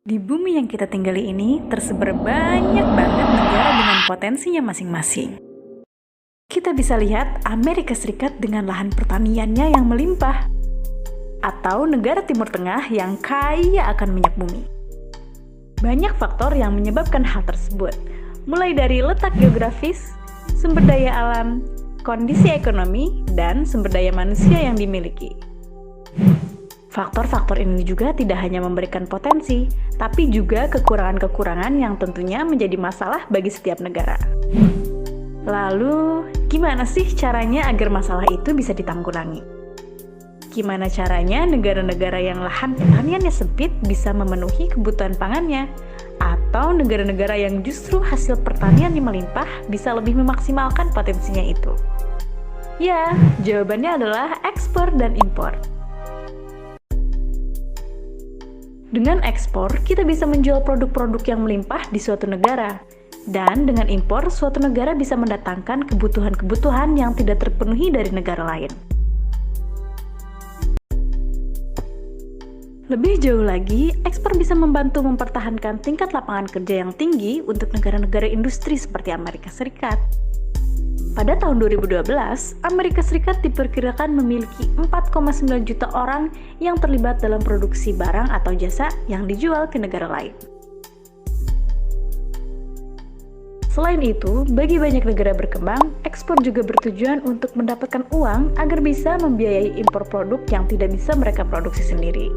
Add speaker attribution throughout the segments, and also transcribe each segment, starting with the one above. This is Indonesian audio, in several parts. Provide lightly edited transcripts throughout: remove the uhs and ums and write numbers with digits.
Speaker 1: Di bumi yang kita tinggali ini tersebar banyak banget negara dengan potensinya masing-masing. Kita bisa lihat Amerika Serikat dengan lahan pertaniannya yang melimpah, atau negara Timur Tengah yang kaya akan minyak bumi. Banyak faktor yang menyebabkan hal tersebut, mulai dari letak geografis, sumber daya alam, kondisi ekonomi, dan sumber daya manusia yang dimiliki. Faktor-faktor ini juga tidak hanya memberikan potensi, tapi juga kekurangan-kekurangan yang tentunya menjadi masalah bagi setiap negara. Lalu, gimana sih caranya agar masalah itu bisa ditanggulangi? Gimana caranya negara-negara yang lahan pertaniannya sempit bisa memenuhi kebutuhan pangannya? Atau negara-negara yang justru hasil pertaniannya melimpah bisa lebih memaksimalkan potensinya itu? Ya, jawabannya adalah ekspor dan impor. Dengan ekspor, kita bisa menjual produk-produk yang melimpah di suatu negara. Dan dengan impor, suatu negara bisa mendatangkan kebutuhan-kebutuhan yang tidak terpenuhi dari negara lain. Lebih jauh lagi, ekspor bisa membantu mempertahankan tingkat lapangan kerja yang tinggi untuk negara-negara industri seperti Amerika Serikat. Pada tahun 2012, Amerika Serikat diperkirakan memiliki 4,9 juta orang yang terlibat dalam produksi barang atau jasa yang dijual ke negara lain. Selain itu, bagi banyak negara berkembang, ekspor juga bertujuan untuk mendapatkan uang agar bisa membiayai impor produk yang tidak bisa mereka produksi sendiri.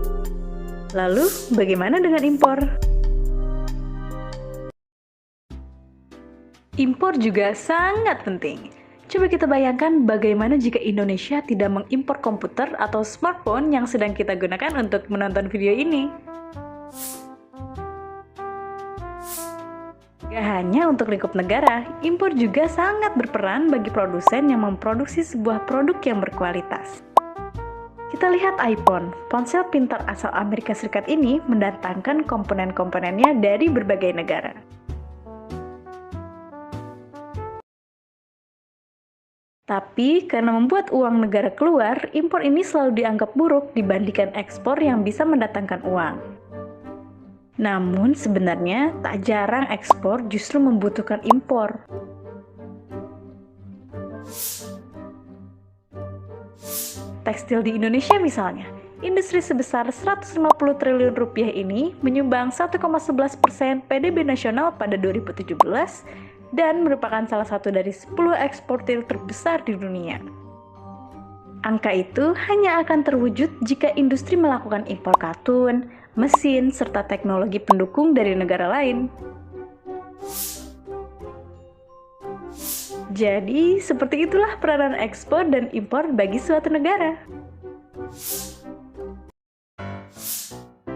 Speaker 1: Lalu, bagaimana dengan impor? Impor juga sangat penting. Coba kita bayangkan bagaimana jika Indonesia tidak mengimpor komputer atau smartphone yang sedang kita gunakan untuk menonton video ini. Gak hanya untuk lingkup negara, impor juga sangat berperan bagi produsen yang memproduksi sebuah produk yang berkualitas. Kita lihat iPhone, ponsel pintar asal Amerika Serikat ini mendatangkan komponen-komponennya dari berbagai negara. Tapi karena membuat uang negara keluar, impor ini selalu dianggap buruk dibandingkan ekspor yang bisa mendatangkan uang. Namun sebenarnya tak jarang ekspor justru membutuhkan impor. Tekstil di Indonesia misalnya, industri sebesar 150 triliun rupiah ini menyumbang 1,11% PDB nasional pada 2017 dan merupakan salah satu dari 10 eksportir terbesar di dunia. Angka itu hanya akan terwujud jika industri melakukan impor katun, mesin, serta teknologi pendukung dari negara lain. Jadi, seperti itulah peranan ekspor dan impor bagi suatu negara.